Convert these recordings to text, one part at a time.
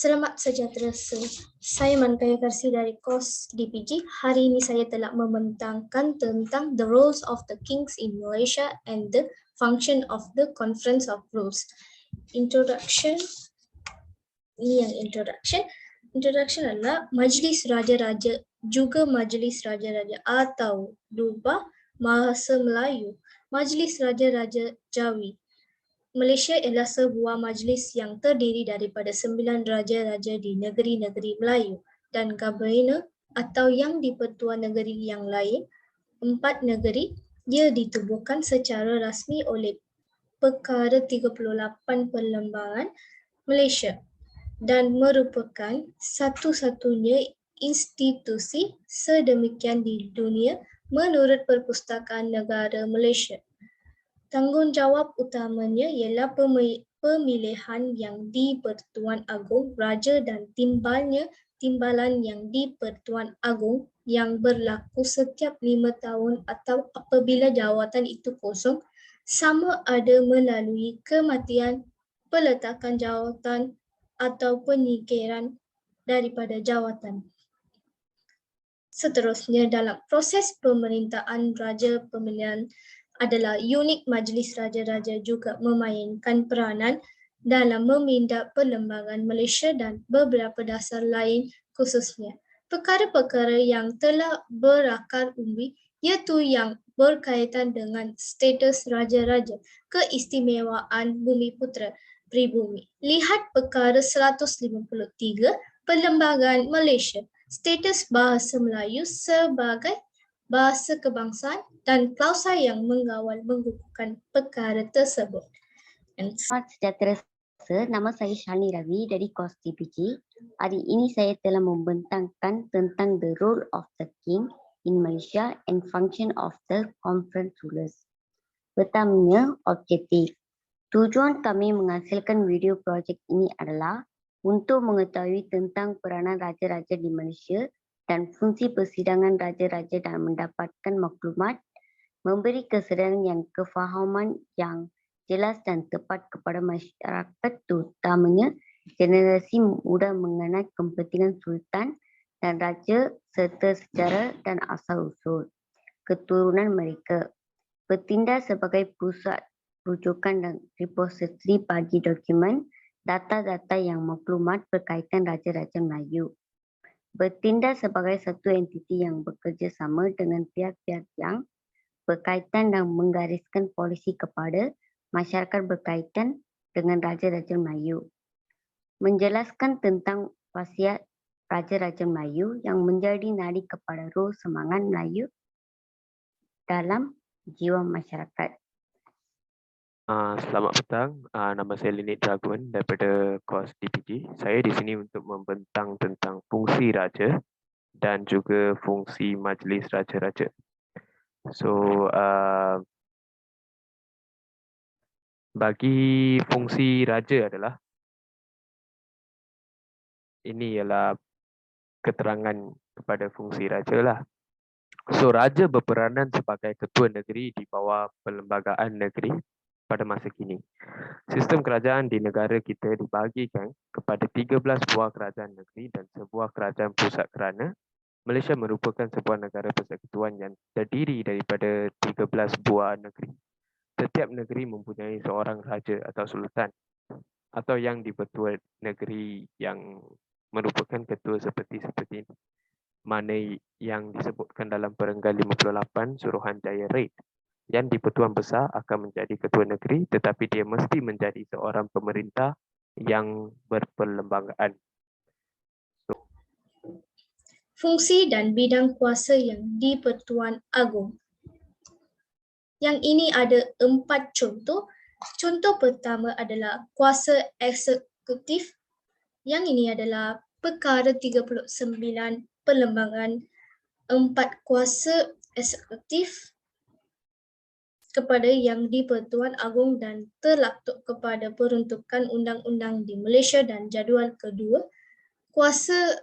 Selamat sejahtera. Saya Mankaya Karsi dari kos DPG. Hari ini saya telah membentangkan tentang the roles of the kings in Malaysia and the function of the Conference of Rules. Introduction. Ini yang introduction. Introduction adalah Majlis Raja-Raja juga Majlis Raja-Raja atau Duba Bahasa Melayu. Majlis Raja-Raja Jawi. Malaysia ialah sebuah majlis yang terdiri daripada 9 raja-raja di negeri-negeri Melayu dan Gabina atau yang di-Pertuan Negeri yang lain, 4 negeri. Dia ditubuhkan secara rasmi oleh Perkara 38 Perlembagaan Malaysia dan merupakan satu-satunya institusi sedemikian di dunia menurut Perpustakaan Negara Malaysia. Tanggungjawab utamanya ialah pemilihan yang di-Pertuan Agong Raja dan timbalan yang di-Pertuan Agong yang berlaku setiap 5 tahun atau apabila jawatan itu kosong, sama ada melalui kematian, peletakan jawatan atau penyingkiran daripada jawatan. Seterusnya, dalam proses pemerintahan raja pemilihan adalah unit Majlis Raja-Raja juga memainkan peranan dalam meminda perlembagaan Malaysia dan beberapa dasar lain khususnya. Perkara-perkara yang telah berakar umbi iaitu yang berkaitan dengan status Raja-Raja, keistimewaan Bumiputera Pribumi. Lihat Perkara 153 Perlembagaan Malaysia, status bahasa Melayu sebagai bahasa kebangsaan dan klausa yang mengawal menggugurkan perkara tersebut. Selamat sejahtera. Nama saya Shani Ravi dari KOS DPG. Hari ini saya telah membentangkan tentang the role of the king in Malaysia and function of the conference rulers. Pertamanya, objektif. Tujuan kami menghasilkan video projek ini adalah untuk mengetahui tentang peranan raja-raja di Malaysia dan fungsi persidangan raja-raja dan mendapatkan maklumat, memberi kesedaran yang kefahaman yang jelas dan tepat kepada masyarakat, terutamanya generasi muda mengenai kepentingan sultan dan raja serta sejarah dan asal-usul keturunan mereka. Bertindak sebagai pusat rujukan dan repository bagi dokumen, data-data yang maklumat berkaitan raja-raja Melayu. Bertindak sebagai satu entiti yang bekerjasama dengan pihak-pihak yang berkaitan dan menggariskan polisi kepada masyarakat berkaitan dengan Raja-Raja Melayu. Menjelaskan tentang wasiat Raja-Raja Melayu yang menjadi nadi kepada roh semangat Melayu dalam jiwa masyarakat. Selamat petang, nama saya Linit Dragun daripada KOS DPG. Saya di sini untuk membentang tentang fungsi raja dan juga fungsi majlis raja-raja. So, bagi fungsi raja adalah, ini ialah keterangan kepada fungsi raja lah. So, raja berperanan sebagai ketua negeri di bawah perlembagaan negeri pada masa kini. Sistem kerajaan di negara kita dibahagikan kepada 13 buah kerajaan negeri dan sebuah kerajaan pusat kerana Malaysia merupakan sebuah negara persekutuan yang terdiri daripada 13 buah negeri. Setiap negeri mempunyai seorang raja atau sultan atau yang di-Pertua Negeri yang merupakan ketua seperti mana yang disebutkan dalam Perenggan 58 Suruhanjaya Raid. Yang di-Pertuan Besar akan menjadi ketua negeri tetapi dia mesti menjadi seorang pemerintah yang berperlembagaan. Fungsi dan bidang kuasa yang di-Pertuan Agong. Yang ini ada 4 contoh. Contoh pertama adalah kuasa eksekutif. Yang ini adalah Perkara 39 Perlembagaan 4 kuasa eksekutif kepada yang di-Pertuan Agong dan terlaktut kepada peruntukan undang-undang di Malaysia dan jadual kedua. Kuasa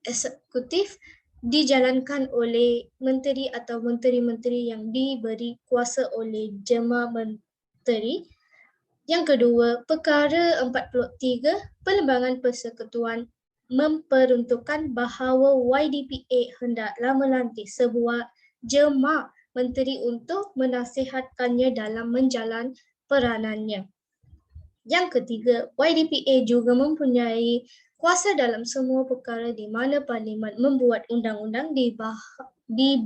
eksekutif dijalankan oleh menteri atau menteri-menteri yang diberi kuasa oleh Jema Menteri. Yang kedua, perkara 43, Perlembagan Persekutuan memperuntukkan bahawa YDPA hendaklah melantik sebuah jemaah menteri untuk menasihatkannya dalam menjalan peranannya. Yang ketiga, YDPA juga mempunyai kuasa dalam semua perkara di mana Parlimen membuat undang-undang di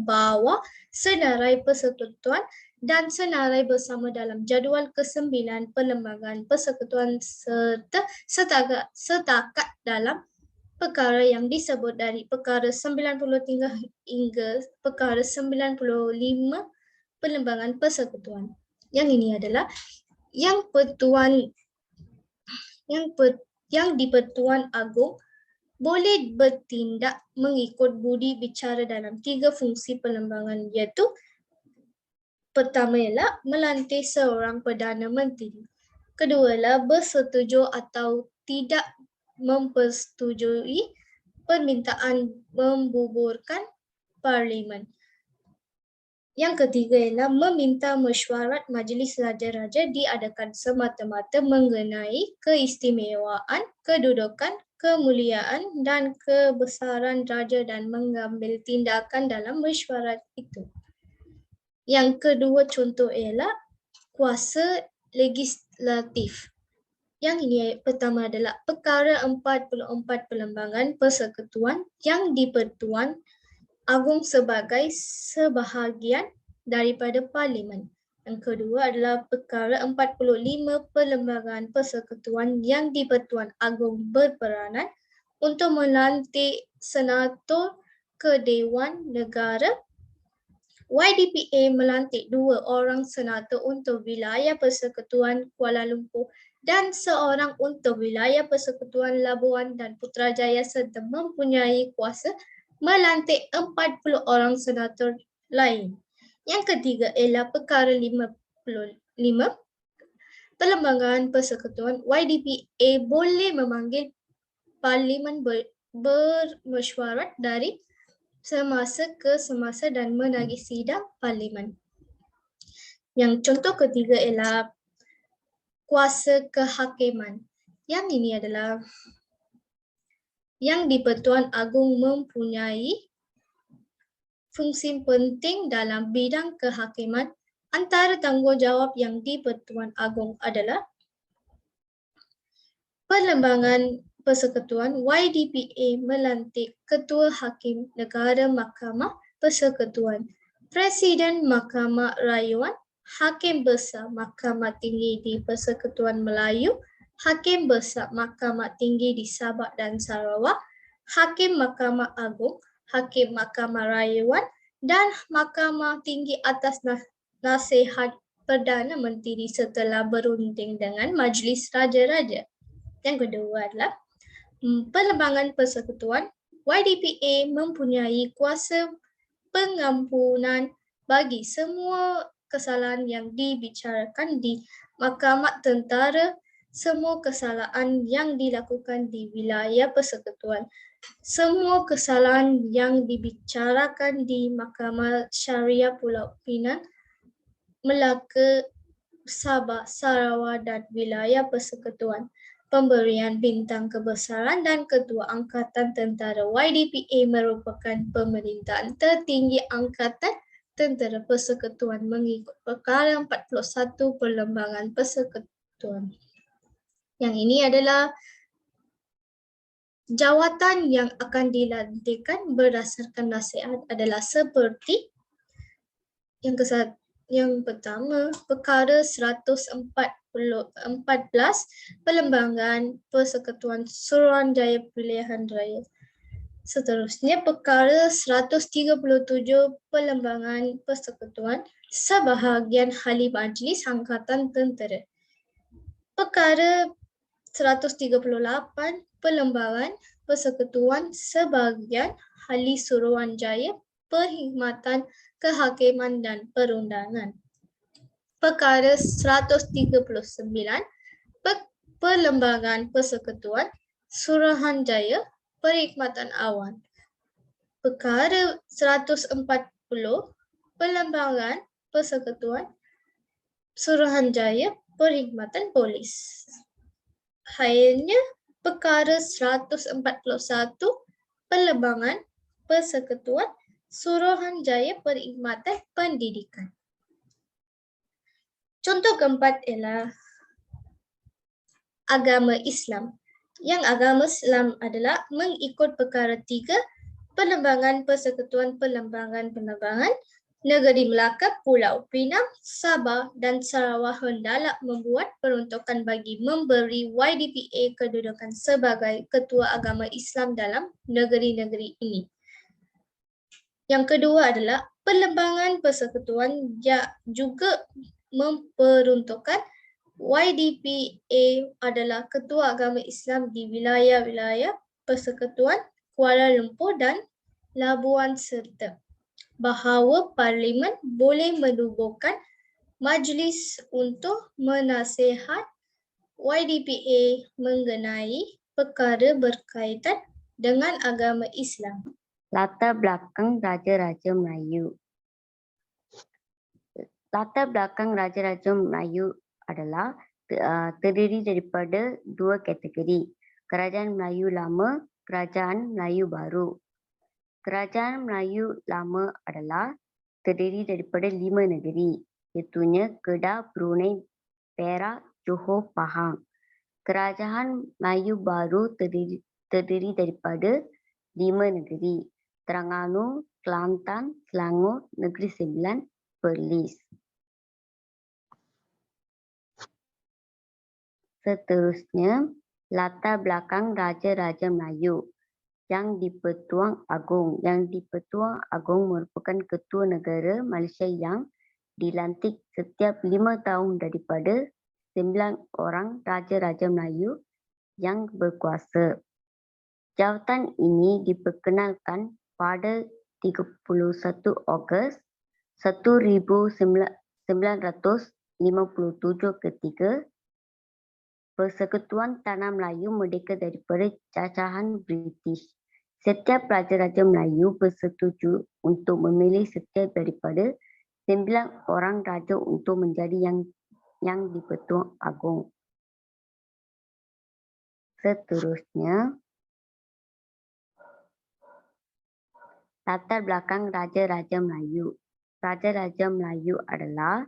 bawah senarai persekutuan dan senarai bersama dalam jadual ke-9 Perlembagaan Persekutuan serta setakat dalam perkara yang disebut dari perkara 93 hingga perkara 95 Perlembagaan Persekutuan. Yang ini adalah yang di Pertuan Agong boleh bertindak mengikut budi bicara dalam 3 fungsi perlembagaan, iaitu pertama ialah melantik seorang Perdana Menteri. Kedua ialah bersetuju atau tidak mempersetujui permintaan membuburkan Parlimen. Yang ketiga ialah meminta mesyuarat Majlis Raja-Raja diadakan semata-mata mengenai keistimewaan, kedudukan, kemuliaan dan kebesaran raja dan mengambil tindakan dalam mesyuarat itu. Yang kedua contoh ialah kuasa legislatif. Yang ini pertama adalah perkara 44 Perlembagaan Persekutuan yang di Pertuan Agong sebagai sebahagian daripada Parlimen. Yang kedua adalah perkara 45 Perlembagaan Persekutuan yang di Pertuan Agong berperanan untuk melantik senator ke Dewan Negara. YDPA melantik 2 orang senator untuk wilayah Persekutuan Kuala Lumpur dan seorang untuk wilayah Persekutuan Labuan dan Putrajaya serta mempunyai kuasa melantik 40 orang senator lain. Yang ketiga ialah perkara 55 Perlembagaan Persekutuan. YDPA boleh memanggil Parlimen bermesyuarat dari semasa ke semasa dan menagih sidang Parlimen. Yang contoh ketiga ialah kuasa kehakiman. Yang ini adalah yang di Pertuan Agong mempunyai fungsi penting dalam bidang kehakiman. Antara tanggungjawab yang di Pertuan Agong adalah Perlembagaan Persekutuan. YDPA melantik Ketua Hakim Negara Mahkamah Persekutuan, Presiden Mahkamah Rayuan, Hakim Besar Mahkamah Tinggi di Persekutuan Melayu, Hakim Besar Mahkamah Tinggi di Sabah dan Sarawak, Hakim Mahkamah Agung, Hakim Mahkamah Rayuan dan Mahkamah Tinggi atas nasihat Perdana Menteri setelah berunding dengan Majlis Raja-Raja. Yang kedua adalah Perlembagaan Persekutuan. YDPA mempunyai kuasa pengampunan bagi semua kesalahan yang dibicarakan di Mahkamah Tentara, semua kesalahan yang dilakukan di wilayah Persekutuan, semua kesalahan yang dibicarakan di Mahkamah Syariah Pulau Pinang, Melaka, Sabah, Sarawak dan wilayah Persekutuan. Pemberian bintang kebesaran dan Ketua Angkatan Tentara. YDPA merupakan pemerintahan tertinggi Angkatan Tentera Persekutuan mengikut perkara 41 Perlembagaan Persekutuan. Yang ini adalah jawatan yang akan dilantikkan berdasarkan nasihat adalah seperti yang pertama, perkara 114 Perlembagaan Persekutuan Suruhanjaya Pilihan Raya. Seterusnya, perkara 137 Perlembagaan Persekutuan Sebahagian Ahli Majlis Angkatan Tentera. Perkara 138 Perlembagaan Persekutuan Sebahagian Ahli Suruhanjaya Perkhidmatan Kehakiman dan Perundangan. Perkara 139 Perlembagaan Persekutuan Suruhanjaya Perkhidmatan Awan. Perkara 140 Perlembagaan Persekutuan Suruhanjaya perkhidmatan polis. Akhirnya, perkara 141 Perlembagaan Persekutuan Suruhanjaya Perkhidmatan Pendidikan. Contoh keempat ialah agama Islam. Yang agama Islam adalah mengikut perkara 3 Perlembagaan Persekutuan Perlembagaan Penerbangan Negeri Melaka, Pulau Pinang, Sabah dan Sarawak hendaklah membuat peruntukan bagi memberi YDPA kedudukan sebagai ketua agama Islam dalam negeri-negeri ini. Yang kedua adalah Perlembagaan Persekutuan juga memperuntukkan YDPA adalah ketua agama Islam di wilayah-wilayah Persekutuan Kuala Lumpur dan Labuan serta bahawa Parlimen boleh menubuhkan majlis untuk menasihat YDPA mengenai perkara berkaitan dengan agama Islam. Latar belakang Raja-Raja Melayu. Latar belakang Raja-Raja Melayu adalah terdiri daripada dua kategori, Kerajaan Melayu Lama, Kerajaan Melayu Baru. Kerajaan Melayu Lama adalah terdiri daripada 5 negeri, iaitu Kedah, Brunei, Perak, Johor, Pahang. Kerajaan Melayu Baru terdiri daripada 5 negeri, Terengganu, Kelantan, Selangor, Negeri Sembilan, Perlis. Seterusnya, latar belakang Raja-Raja Melayu. Yang di-Pertuan Agong. Yang di-Pertuan Agong merupakan ketua negara Malaysia yang dilantik setiap 5 tahun daripada 9 orang Raja-Raja Melayu yang berkuasa. Jawatan ini diperkenalkan pada 31 Ogos 1957 ketika Persekutuan Tanah Melayu merdeka daripada cacahan British. Setiap Raja-Raja Melayu bersetuju untuk memilih setiap daripada 9 orang raja untuk menjadi yang di-Pertuan Agong. Seterusnya, latar belakang Raja-Raja Melayu. Raja-Raja Melayu adalah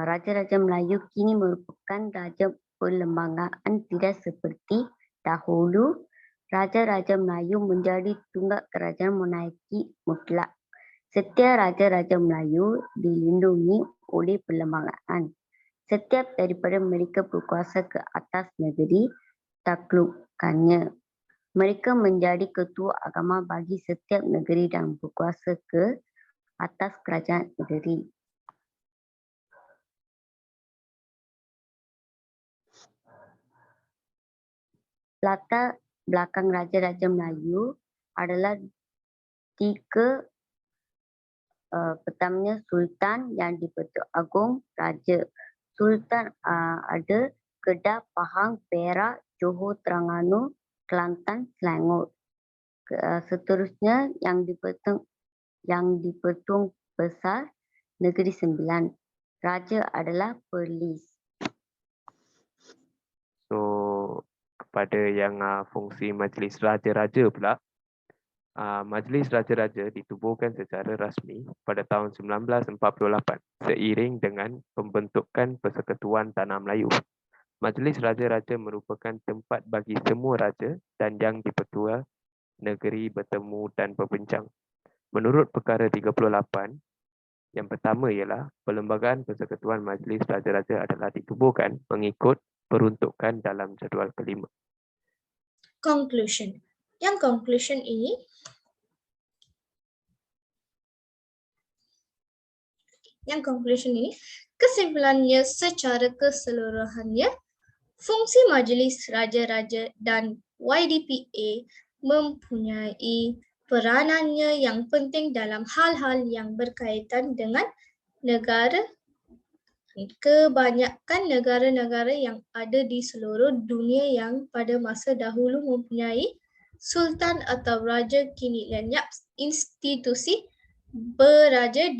Raja-Raja Melayu kini merupakan raja perlembagaan tidak seperti dahulu. Raja-Raja Melayu menjadi tunggak kerajaan monarki mutlak. Setiap Raja-Raja Melayu dilindungi oleh perlembagaan. Setiap daripada mereka berkuasa ke atas negeri taklukkannya. Mereka menjadi ketua agama bagi setiap negeri dan berkuasa ke atas kerajaan negeri. Latar belakang Raja-Raja Melayu adalah 3. Pertamanya Sultan yang di-Pertuan Agong Raja. Sultan ada Kedah, Pahang, Perak, Johor, Terengganu, Kelantan, Selangor. Seterusnya yang di-Pertuan Besar Negeri Sembilan. Raja adalah Perlis. So, kepada yang fungsi Majlis Raja-Raja pula, Majlis Raja-Raja ditubuhkan secara rasmi pada tahun 1948 seiring dengan pembentukan Persekutuan Tanah Melayu. Majlis Raja-Raja merupakan tempat bagi semua raja dan yang di-Pertua negeri bertemu dan berbincang. Menurut perkara 38, yang pertama ialah Perlembagaan Persekutuan Majlis Raja-Raja adalah ditubuhkan mengikut peruntukan dalam jadual kelima. Conclusion. Yang conclusion ini kesimpulannya secara keseluruhannya fungsi Majlis Raja-Raja dan YDPA mempunyai peranannya yang penting dalam hal-hal yang berkaitan dengan negara. Kebanyakan negara-negara yang ada di seluruh dunia yang pada masa dahulu mempunyai sultan atau raja kini lenyap institusi beraja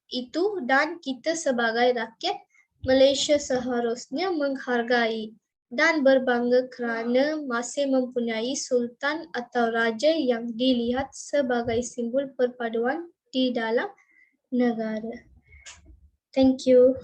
itu dan kita sebagai rakyat Malaysia seharusnya menghargai dan berbangga kerana masih mempunyai sultan atau raja yang dilihat sebagai simbol perpaduan di dalam negara. Thank you.